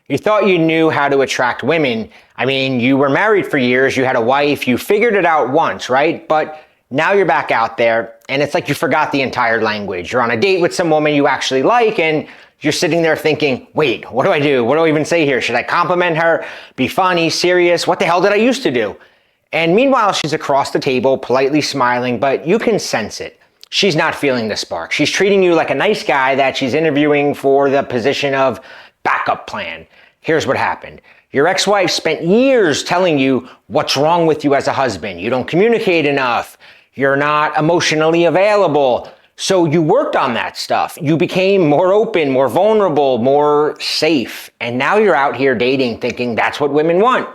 You thought you knew how to attract women. I mean, you were married for years, you had a wife, you figured it out once, right? But now you're back out there and it's like you forgot the entire language. You're on a date with some woman you actually like and you're sitting there thinking, wait, what do I do? What do I even say here? Should I compliment her? Be funny, serious? What the hell did I used to do? And meanwhile, she's across the table, politely smiling, but you can sense it. She's not feeling the spark. She's treating you like a nice guy that she's interviewing for the position of backup plan. Here's what happened. Your ex-wife spent years telling you what's wrong with you as a husband. You don't communicate enough. You're not emotionally available. So you worked on that stuff. You became more open, more vulnerable, more safe. And now you're out here dating thinking that's what women want.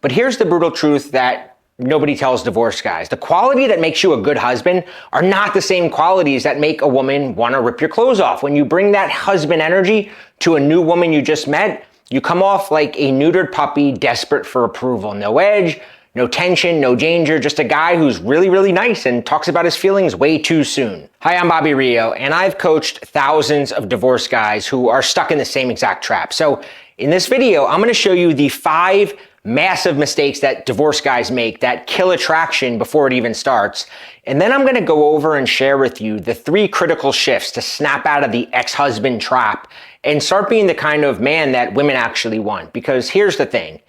But here's the brutal truth that nobody tells divorced guys. The quality that makes you a good husband are not the same qualities that make a woman want to rip your clothes off. When you bring that husband energy to a new woman you just met, you come off like a neutered puppy desperate for approval. No edge, no tension, no danger, just a guy who's really, really nice and talks about his feelings way too soon. Hi, I'm Bobby Rio, and I've coached thousands of divorced guys who are stuck in the same exact trap. So in this video, I'm gonna show you the 5 massive mistakes that divorced guys make that kill attraction before it even starts. And then I'm gonna go over and share with you the 3 critical shifts to snap out of the ex-husband trap and start being the kind of man that women actually want. Because here's the thing,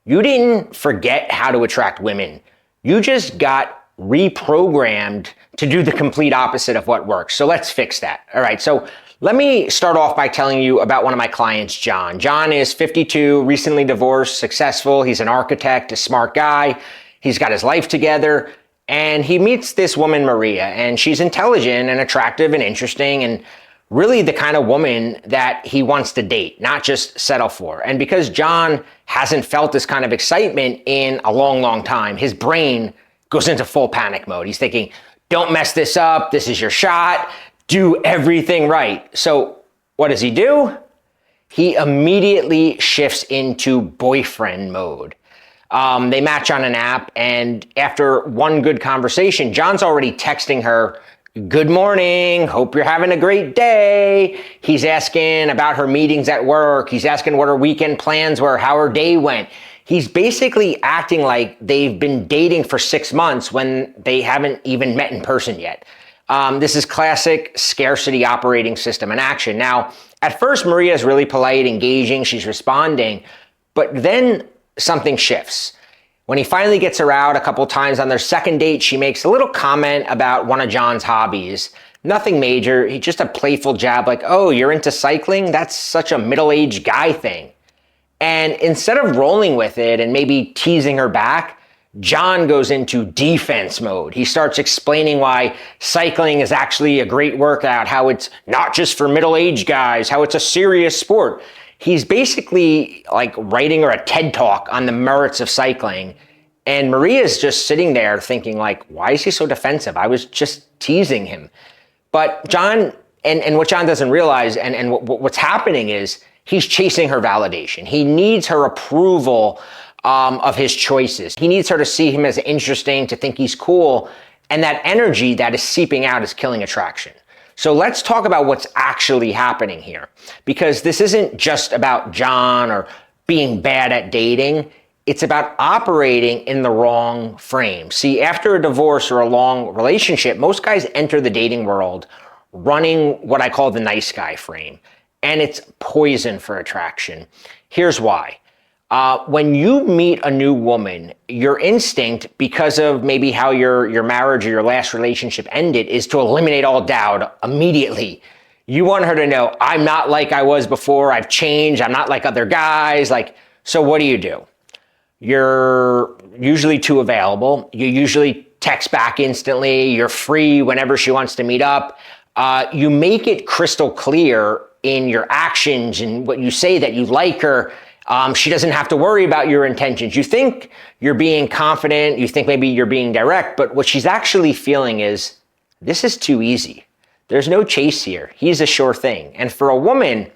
you didn't forget how to attract women. You just got reprogrammed to do the complete opposite of what works. So let's fix that. All right, so let me start off by telling you about one of my clients, John. John is 52, recently divorced, successful. He's an architect, a smart guy. He's got his life together. And he meets this woman, Maria, and she's intelligent and attractive and interesting and really the kind of woman that he wants to date, not just settle for. And because John hasn't felt this kind of excitement in a long, long time, his brain goes into full panic mode. He's thinking, don't mess this up. This is your shot. Do everything right. So what does he do? He immediately shifts into boyfriend mode. They match on an app, and after one good conversation, John's already texting her, good morning, hope you're having a great day. He's asking about her meetings at work. He's asking what her weekend plans were, how her day went. He's basically acting like they've been dating for 6 months when they haven't even met in person yet. This is classic scarcity operating system in action. Now, at first, Maria is really polite, engaging, she's responding, but then something shifts. When he finally gets her out a couple times on their second date, she makes a little comment about one of John's hobbies. Nothing major, just a playful jab like, oh, you're into cycling? That's such a middle-aged guy thing. And instead of rolling with it and maybe teasing her back, John goes into defense mode. He starts explaining why cycling is actually a great workout, how it's not just for middle-aged guys, how it's a serious sport. He's basically like writing her a TED Talk on the merits of cycling. And Maria's just sitting there thinking like, why is he so defensive? I was just teasing him. But John, and what John doesn't realize and what's happening is he's chasing her validation. He needs her approval of his choices. He needs her to see him as interesting, to think he's cool. And that energy that is seeping out is killing attraction. So let's talk about what's actually happening here, because this isn't just about John or being bad at dating. It's about operating in the wrong frame. See, after a divorce or a long relationship, most guys enter the dating world running what I call the nice guy frame, and it's poison for attraction. Here's why. When you meet a new woman, your instinct, because of maybe how your marriage or your last relationship ended, is to eliminate all doubt immediately. You want her to know, I'm not like I was before, I've changed, I'm not like other guys. So what do? You're usually too available. You usually text back instantly. You're free whenever she wants to meet up. You make it crystal clear in your actions and what you say that you like her. She doesn't have to worry about your intentions. You think you're being confident, you think maybe you're being direct, but what she's actually feeling is, this is too easy. There's no chase here. He's a sure thing. And for a woman,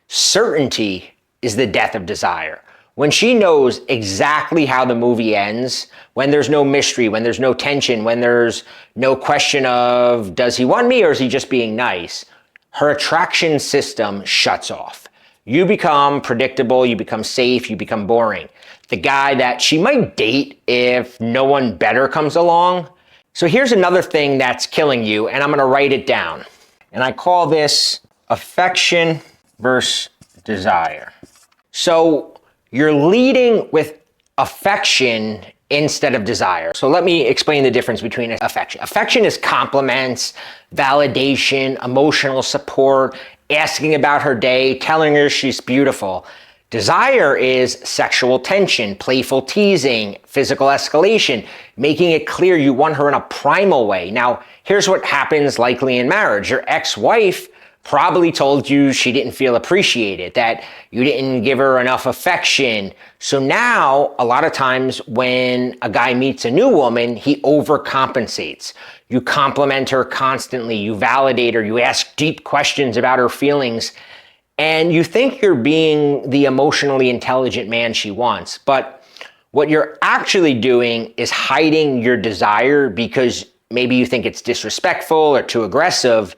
certainty is the death of desire. When she knows exactly how the movie ends, when there's no mystery, when there's no tension, when there's no question of, does he want me or is he just being nice? Her attraction system shuts off. You become predictable, you become safe, you become boring. The guy that she might date if no one better comes along. So here's another thing that's killing you, and I'm gonna write it down. And I call this affection versus desire. So you're leading with affection instead of desire. So let me explain the difference between affection. Affection is compliments, validation, emotional support, asking about her day, telling her she's beautiful. Desire is sexual tension, playful teasing, physical escalation, making it clear you want her in a primal way. Now, here's what happens likely in marriage. Your ex-wife probably told you she didn't feel appreciated, that you didn't give her enough affection. So now, a lot of times when a guy meets a new woman, he overcompensates. You compliment her constantly, you validate her, you ask deep questions about her feelings, and you think you're being the emotionally intelligent man she wants. But what you're actually doing is hiding your desire because maybe you think it's disrespectful or too aggressive.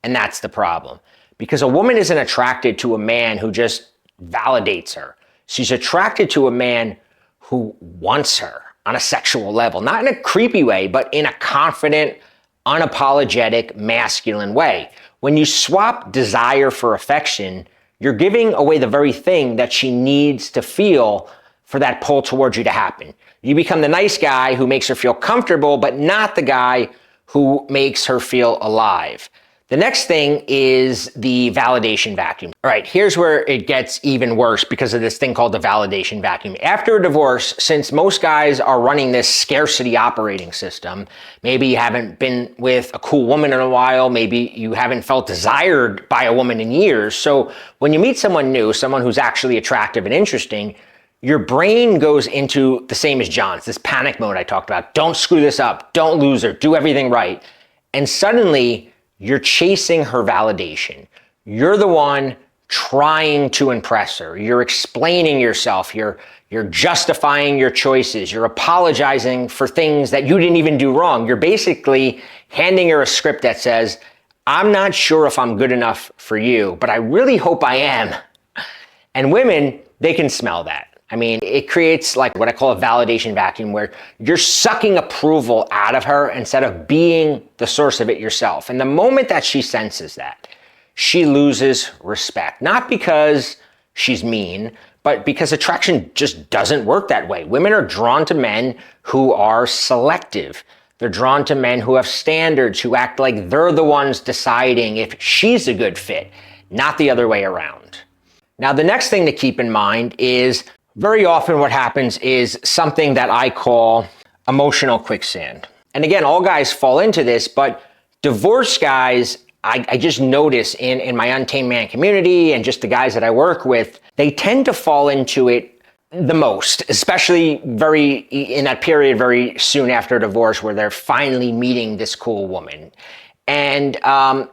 And that's the problem. Because a woman isn't attracted to a man who just validates her. She's attracted to a man who wants her on a sexual level, not in a creepy way, but in a confident, unapologetic, masculine way. When you swap desire for affection, you're giving away the very thing that she needs to feel for that pull towards you to happen. You become the nice guy who makes her feel comfortable, but not the guy who makes her feel alive. The next thing is the validation vacuum. All right, here's where it gets even worse because of this thing called the validation vacuum. After a divorce, since most guys are running this scarcity operating system, maybe you haven't been with a cool woman in a while, maybe you haven't felt desired by a woman in years. So when you meet someone new, someone who's actually attractive and interesting, your brain goes into the same as John's, this panic mode I talked about. Don't screw this up, don't lose her, do everything right. And suddenly, you're chasing her validation. You're the one trying to impress her. You're explaining yourself. You're justifying your choices. You're apologizing for things that you didn't even do wrong. You're basically handing her a script that says, I'm not sure if I'm good enough for you, but I really hope I am. And women, they can smell that. I mean, it creates like what I call a validation vacuum where you're sucking approval out of her instead of being the source of it yourself. And the moment that she senses that, she loses respect. Not because she's mean, but because attraction just doesn't work that way. Women are drawn to men who are selective. They're drawn to men who have standards, who act like they're the ones deciding if she's a good fit, not the other way around. Now, the next thing to keep in mind is very often what happens is something that I call emotional quicksand. And again, all guys fall into this, but divorced guys, I just notice in my Untamed Man community and just the guys that I work with, they tend to fall into it the most, especially in that period very soon after divorce where they're finally meeting this cool woman. And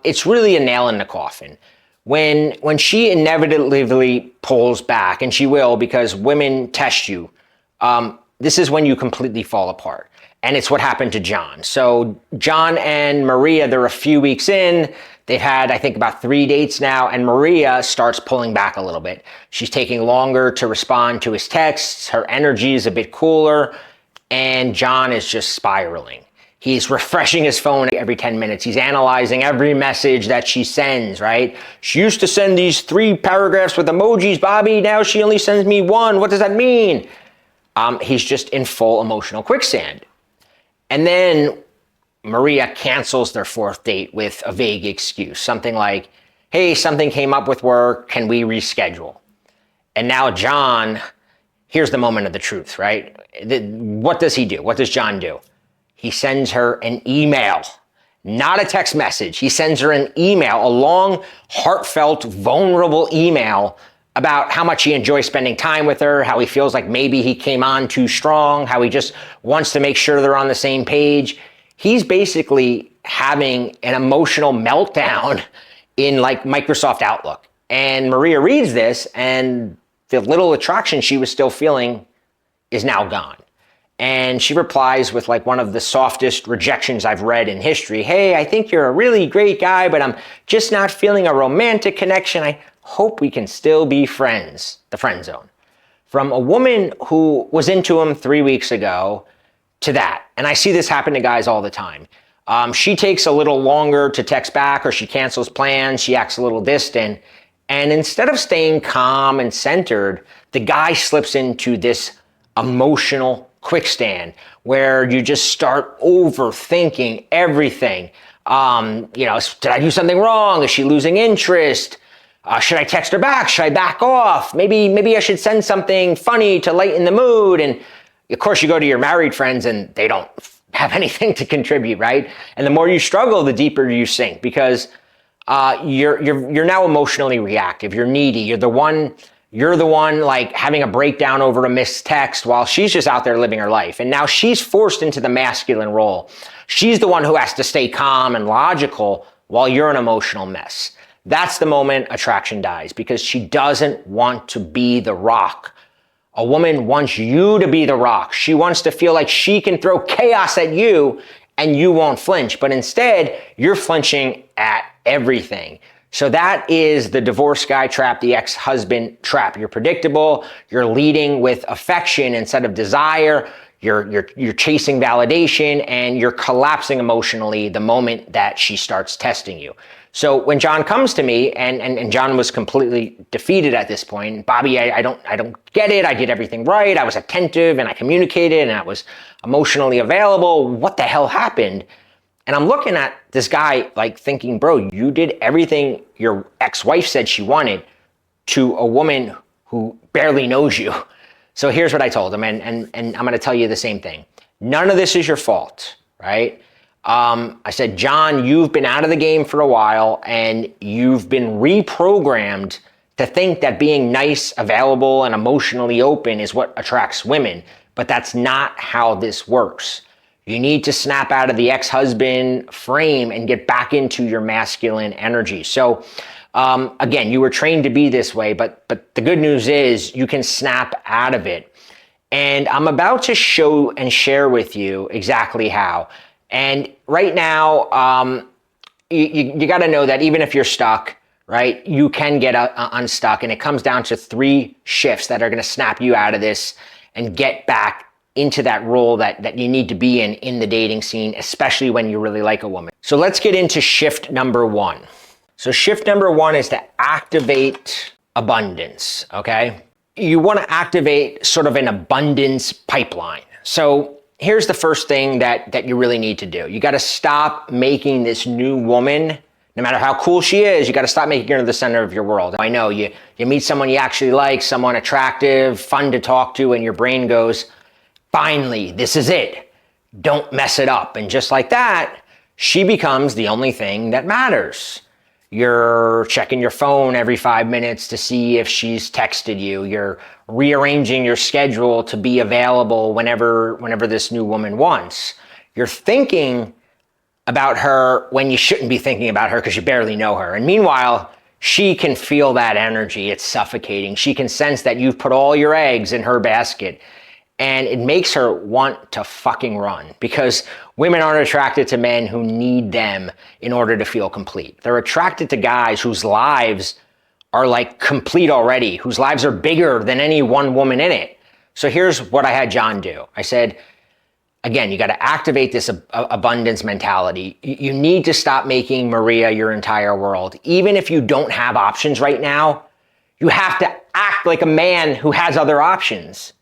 it's really a nail in the coffin. When she inevitably pulls back, and she will because women test you, this is when you completely fall apart. And it's what happened to John. So John and Maria, they're a few weeks in. They've had, I think, about 3 dates now, and Maria starts pulling back a little bit. She's taking longer to respond to his texts. Her energy is a bit cooler, and John is just spiraling. He's refreshing his phone every 10 minutes. He's analyzing every message that she sends, right? She used to send these 3 paragraphs with emojis, Bobby. Now she only sends me 1. What does that mean? He's just in full emotional quicksand. And then Maria cancels their 4th date with a vague excuse. Something like, hey, something came up with work. Can we reschedule? And now John, here's the moment of the truth, right? What does he do? What does John do? He sends her an email, not a text message. He sends her an email, a long, heartfelt, vulnerable email about how much he enjoys spending time with her, how he feels like maybe he came on too strong, how he just wants to make sure they're on the same page. He's basically having an emotional meltdown in like Microsoft Outlook. And Maria reads this, and the little attraction she was still feeling is now gone. And she replies with like one of the softest rejections I've read in history. Hey, I think you're a really great guy, but I'm just not feeling a romantic connection. I hope we can still be friends, the friend zone. From a woman who was into him 3 weeks ago to that. And I see this happen to guys all the time. She takes a little longer to text back, or she cancels plans, she acts a little distant. And instead of staying calm and centered, the guy slips into this emotional quicksand where you just start overthinking everything. Did I do something wrong? Is she losing interest? Should I text her back? Should I back off? Maybe I should send something funny to lighten the mood. And of course, you go to your married friends and they don't have anything to contribute, right? And the more you struggle, the deeper you sink, because you're now emotionally reactive. You're needy. You're the one like having a breakdown over a missed text while she's just out there living her life. And now she's forced into the masculine role. She's the one who has to stay calm and logical while you're an emotional mess. That's the moment attraction dies, because she doesn't want to be the rock. A woman wants you to be the rock. She wants to feel like she can throw chaos at you and you won't flinch, but instead you're flinching at everything. So that is the divorce guy trap, the ex-husband trap. You're predictable. You're leading with affection instead of desire. You're chasing validation, and you're collapsing emotionally the moment that she starts testing you. So when John comes to me, and John was completely defeated at this point, Bobby, I don't get it. I did everything right. I was attentive and I communicated and I was emotionally available. What the hell happened? And I'm looking at this guy like thinking, bro, you did everything your ex-wife said she wanted to a woman who barely knows you. So here's what I told him, and I'm going to tell you the same thing. None of this is your fault, right? I said, John, you've been out of the game for a while, and you've been reprogrammed to think that being nice, available, and emotionally open is what attracts women. But that's not how this works. You need to snap out of the ex-husband frame and get back into your masculine energy. So again, you were trained to be this way, but the good news is you can snap out of it. And I'm about to show and share with you exactly how. And right now, you got to know that even if you're stuck, right, you can get unstuck. And it comes down to 3 shifts that are going to snap you out of this and get back into that role that you need to be in the dating scene, especially when you really like a woman. So let's get into shift number 1. So shift number 1 is to activate abundance, okay? You want to activate sort of an abundance pipeline. So here's the first thing that you really need to do. You got to stop making this new woman, no matter how cool she is, you got to stop making her the center of your world. I know you meet someone you actually like, someone attractive, fun to talk to, and your brain goes, finally, this is it. Don't mess it up. And just like that, she becomes the only thing that matters. You're checking your phone every 5 minutes to see if she's texted you. You're rearranging your schedule to be available whenever this new woman wants. You're thinking about her when you shouldn't be thinking about her because you barely know her. And meanwhile, she can feel that energy. It's suffocating. She can sense that you've put all your eggs in her basket. And it makes her want to fucking run, because women aren't attracted to men who need them in order to feel complete. They're attracted to guys whose lives are like complete already, whose lives are bigger than any one woman in it. So here's what I had John do. I said, again, you got to activate this abundance mentality. You need to stop making Maria your entire world. Even if you don't have options right now, you have to act like a man who has other options.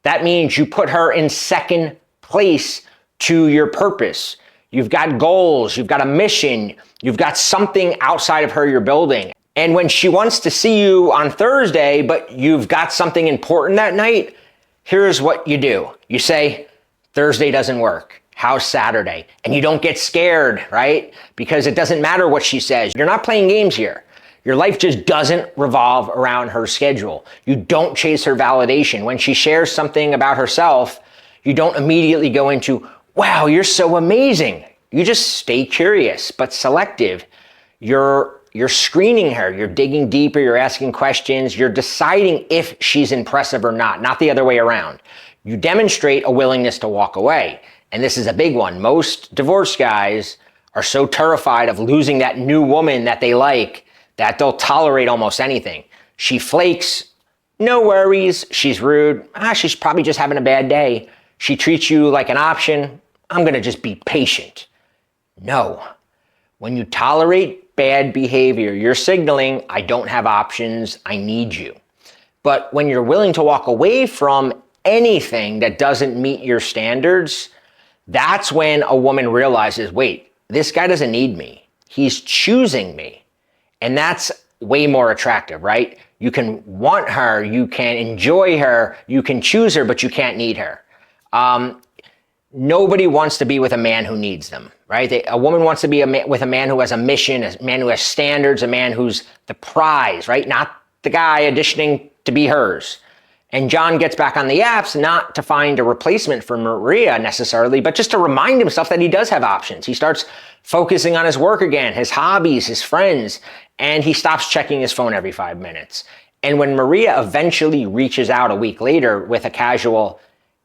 That means you put her in second place to your purpose. You've got goals, you've got a mission, you've got something outside of her you're building. And when she wants to see you on Thursday, but you've got something important that night, here's what you do. You say, Thursday doesn't work. How's Saturday? And you don't get scared, right? Because it doesn't matter what she says. You're not playing games here. Your life just doesn't revolve around her schedule. You don't chase her validation. When she shares something about herself, you don't immediately go into, wow, you're so amazing. You just stay curious, but selective. You're screening her. You're digging deeper. You're asking questions. You're deciding if she's impressive or not the other way around. You demonstrate a willingness to walk away. And this is a big one. Most divorced guys are so terrified of losing that new woman that they like that they'll tolerate almost anything. She flakes, no worries. She's rude, she's probably just having a bad day. She treats you like an option, I'm gonna just be patient. No. When you tolerate bad behavior, you're signaling, I don't have options, I need you. But when you're willing to walk away from anything that doesn't meet your standards, that's when a woman realizes, wait, this guy doesn't need me. He's choosing me. And that's way more attractive, right? You can want her, you can enjoy her, you can choose her, but you can't need her. Nobody wants to be with a man who needs them, right? A woman wants to be with a man who has a mission, a man who has standards, a man who's the prize, right? Not the guy auditioning to be hers. And John gets back on the apps not to find a replacement for Maria necessarily, but just to remind himself that he does have options. He starts focusing on his work again, his hobbies, his friends, and he stops checking his phone every 5 minutes. And when Maria eventually reaches out a week later with a casual,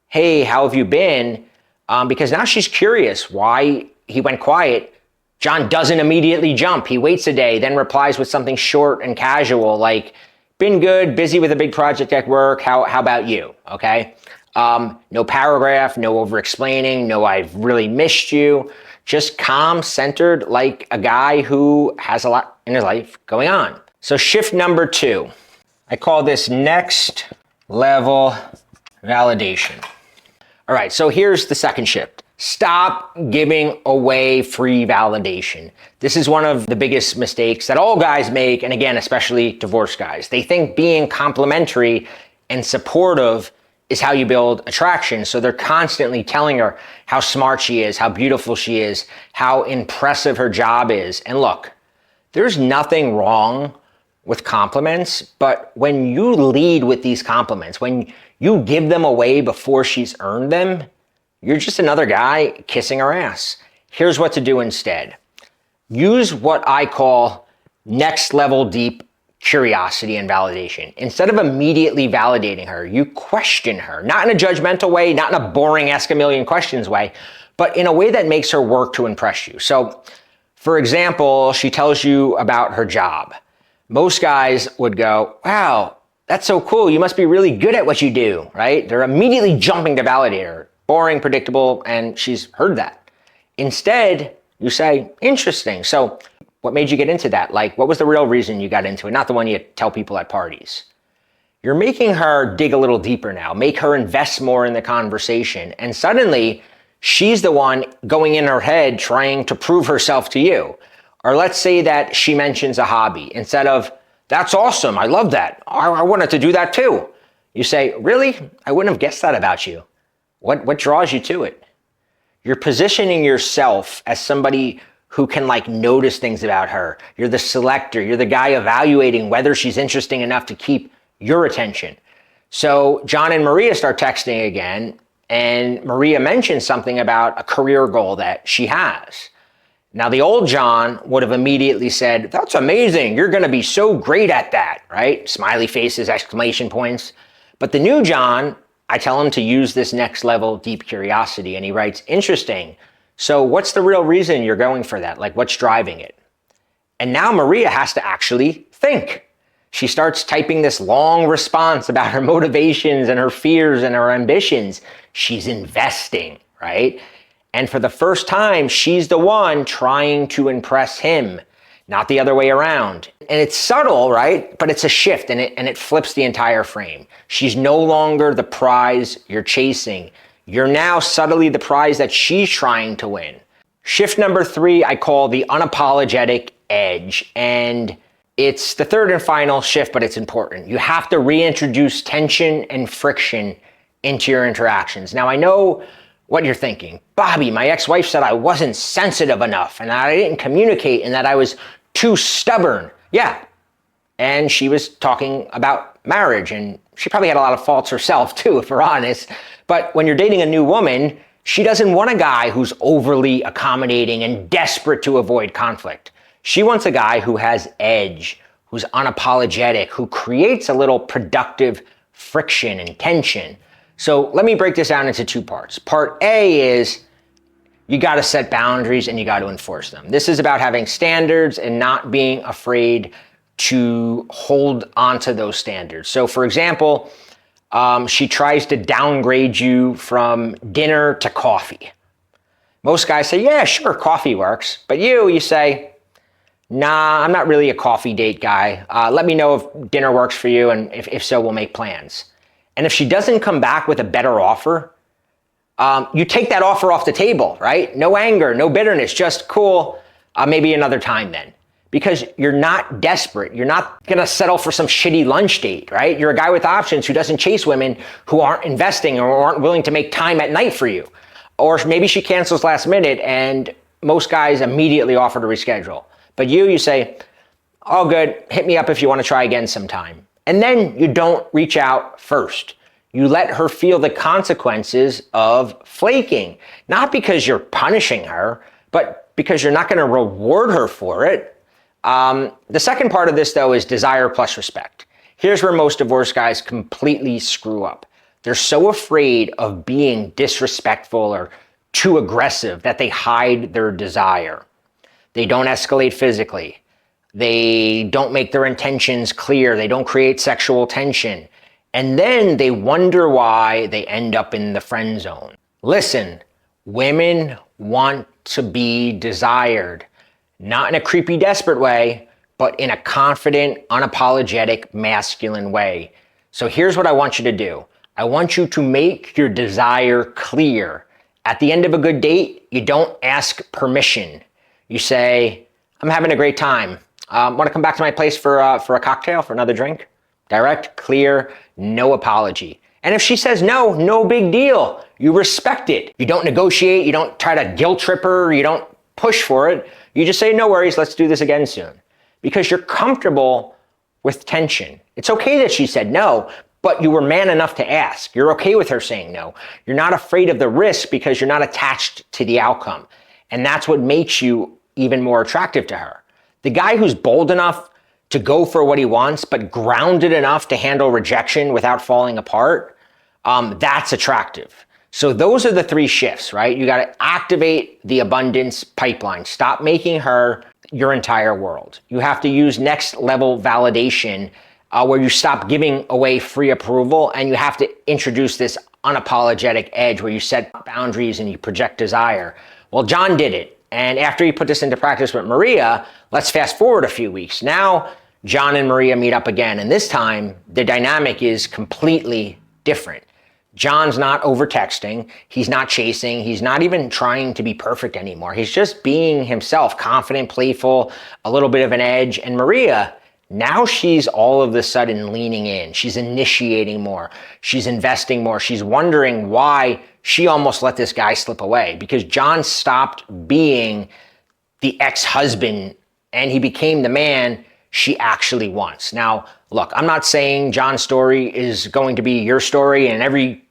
hey, how have you been? Because now she's curious why he went quiet. John doesn't immediately jump. He waits a day, then replies with something short and casual like, been good, busy with a big project at work. How about you? Okay. No paragraph, no over-explaining, no I've really missed you. Just calm, centered, like a guy who has a lot in his life going on. So shift number 2, I call this next level validation. All right, so here's the second shift. Stop giving away free validation. This is one of the biggest mistakes that all guys make, and again, especially divorced guys. They think being complimentary and supportive is how you build attraction. So they're constantly telling her how smart she is, how beautiful she is, how impressive her job is. And look, there's nothing wrong with compliments, but when you lead with these compliments, when you give them away before she's earned them, you're just another guy kissing her ass. Here's what to do instead. Use what I call next level deep curiosity and validation. Instead of immediately validating her, you question her, not in a judgmental way, not in a boring ask a million questions way, but in a way that makes her work to impress you. So, for example, she tells you about her job. Most guys would go, wow, that's so cool. You must be really good at what you do, right? They're immediately jumping to validate her. Boring, predictable, and she's heard that. Instead, you say, interesting. So what made you get into that? Like, what was the real reason you got into it? Not the one you tell people at parties. You're making her dig a little deeper now, make her invest more in the conversation. And suddenly she's the one going in her head trying to prove herself to you. Or let's say that she mentions a hobby. Instead of, that's awesome, I love that, I wanted to do that too. You say, really? I wouldn't have guessed that about you. What draws you to it? You're positioning yourself as somebody who can notice things about her. You're the selector. You're the guy evaluating whether she's interesting enough to keep your attention. So John and Maria start texting again, and Maria mentions something about a career goal that she has. Now the old John would have immediately said, that's amazing. You're going to be so great at that, right? Smiley faces, exclamation points. But the new John, I tell him to use this next level deep curiosity, and he writes, interesting. So what's the real reason you're going for that? What's driving it? And now Maria has to actually think. She starts typing this long response about her motivations and her fears and her ambitions. She's investing, right? And for the first time, she's the one trying to impress him, not the other way around. And it's subtle, right? But it's a shift, and it flips the entire frame. She's no longer the prize you're chasing. You're now subtly the prize that she's trying to win. Shift number 3, I call the unapologetic edge. And it's the third and final shift, but it's important. You have to reintroduce tension and friction into your interactions. Now, I know what you're thinking. Bobby, my ex-wife said I wasn't sensitive enough and that I didn't communicate and that I was too stubborn. Yeah. And she was talking about marriage, and she probably had a lot of faults herself too, if we're honest. But when you're dating a new woman, she doesn't want a guy who's overly accommodating and desperate to avoid conflict. She wants a guy who has edge, who's unapologetic, who creates a little productive friction and tension. So let me break this down into 2 parts. Part A is you got to set boundaries and you got to enforce them. This is about having standards and not being afraid to hold onto those standards. So for example, she tries to downgrade you from dinner to coffee. Most guys say, yeah, sure, coffee works. But you say, nah, I'm not really a coffee date guy. Let me know if dinner works for you, and if so, we'll make plans. And if she doesn't come back with a better offer, you take that offer off the table, right? No anger, no bitterness, just cool, maybe another time then. Because you're not desperate. You're not gonna settle for some shitty lunch date, right? You're a guy with options who doesn't chase women who aren't investing or aren't willing to make time at night for you. Or maybe she cancels last minute and most guys immediately offer to reschedule. But you say, all good, hit me up if you wanna try again sometime. And then you don't reach out first. You let her feel the consequences of flaking. Not because you're punishing her, but because you're not gonna reward her for it. The second part of this though is desire plus respect. Here's where most divorce guys completely screw up. They're so afraid of being disrespectful or too aggressive that they hide their desire. They don't escalate physically. They don't make their intentions clear. They don't create sexual tension. And then they wonder why they end up in the friend zone. Listen, women want to be desired. Not in a creepy, desperate way, but in a confident, unapologetic, masculine way. So here's what I want you to do. I want you to make your desire clear. At the end of a good date, you don't ask permission. You say, I'm having a great time. Want to come back to my place for a cocktail, for another drink? Direct, clear, no apology. And if she says no, no big deal. You respect it. You don't negotiate. You don't try to guilt trip her. You don't push for it. You just say, no worries, let's do this again soon. Because you're comfortable with tension. It's okay that she said no, but you were man enough to ask. You're okay with her saying no. You're not afraid of the risk because you're not attached to the outcome. And that's what makes you even more attractive to her. The guy who's bold enough to go for what he wants, but grounded enough to handle rejection without falling apart, that's attractive. So those are the three shifts, right? You got to activate the abundance pipeline. Stop making her your entire world. You have to use next level validation where you stop giving away free approval, and you have to introduce this unapologetic edge where you set boundaries and you project desire. Well, John did it. And after he put this into practice with Maria, let's fast forward a few weeks. Now, John and Maria meet up again. And this time the dynamic is completely different. John's not over texting. He's not chasing. He's not even trying to be perfect anymore. He's just being himself, confident, playful, a little bit of an edge. And Maria, now she's all of a sudden leaning in. She's initiating more. She's investing more. She's wondering why she almost let this guy slip away, because John stopped being the ex-husband and he became the man she actually wants. Now, look, I'm not saying John's story is going to be your story and every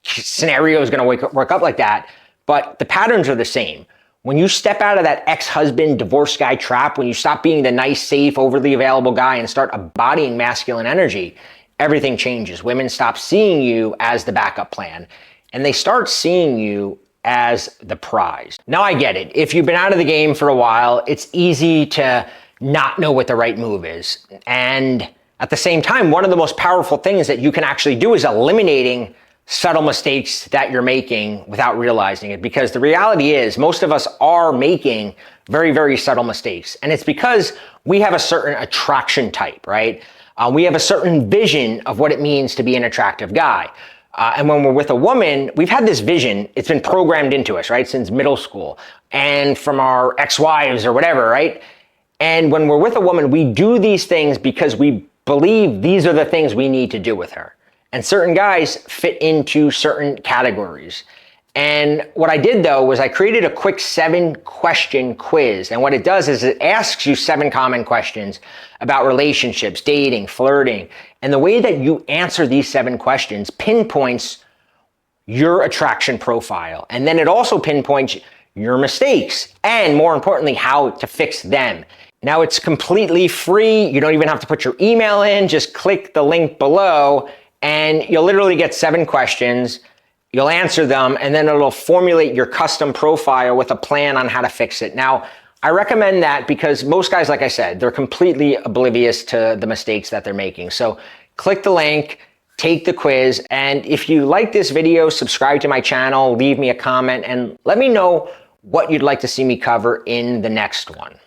scenario is going to work up like that, but the patterns are the same. When you step out of that ex-husband, divorce guy trap, when you stop being the nice, safe, overly available guy and start embodying masculine energy, everything changes. Women stop seeing you as the backup plan and they start seeing you as the prize. Now I get it. If you've been out of the game for a while, it's easy to not know what the right move is. And at the same time, one of the most powerful things that you can actually do is eliminating subtle mistakes that you're making without realizing it. Because the reality is most of us are making very, very subtle mistakes. And it's because we have a certain attraction type, right? We have a certain vision of what it means to be an attractive guy. And when we're with a woman, we've had this vision, it's been programmed into us, right? Since middle school and from our ex-wives or whatever, right? And when we're with a woman, we do these things because we believe these are the things we need to do with her. And certain guys fit into certain categories. And what I did though was I created a quick 7-question quiz. And what it does is it asks you 7 common questions about relationships, dating, flirting. And the way that you answer these 7 questions pinpoints your attraction profile. And then it also pinpoints your mistakes and, more importantly, how to fix them. Now it's completely free. You don't even have to put your email in. Just click the link below and you'll literally get 7 questions. You'll answer them and then it'll formulate your custom profile with a plan on how to fix it. Now, I recommend that because most guys, like I said, they're completely oblivious to the mistakes that they're making. So click the link, take the quiz, and if you like this video, subscribe to my channel, leave me a comment, and let me know what you'd like to see me cover in the next one.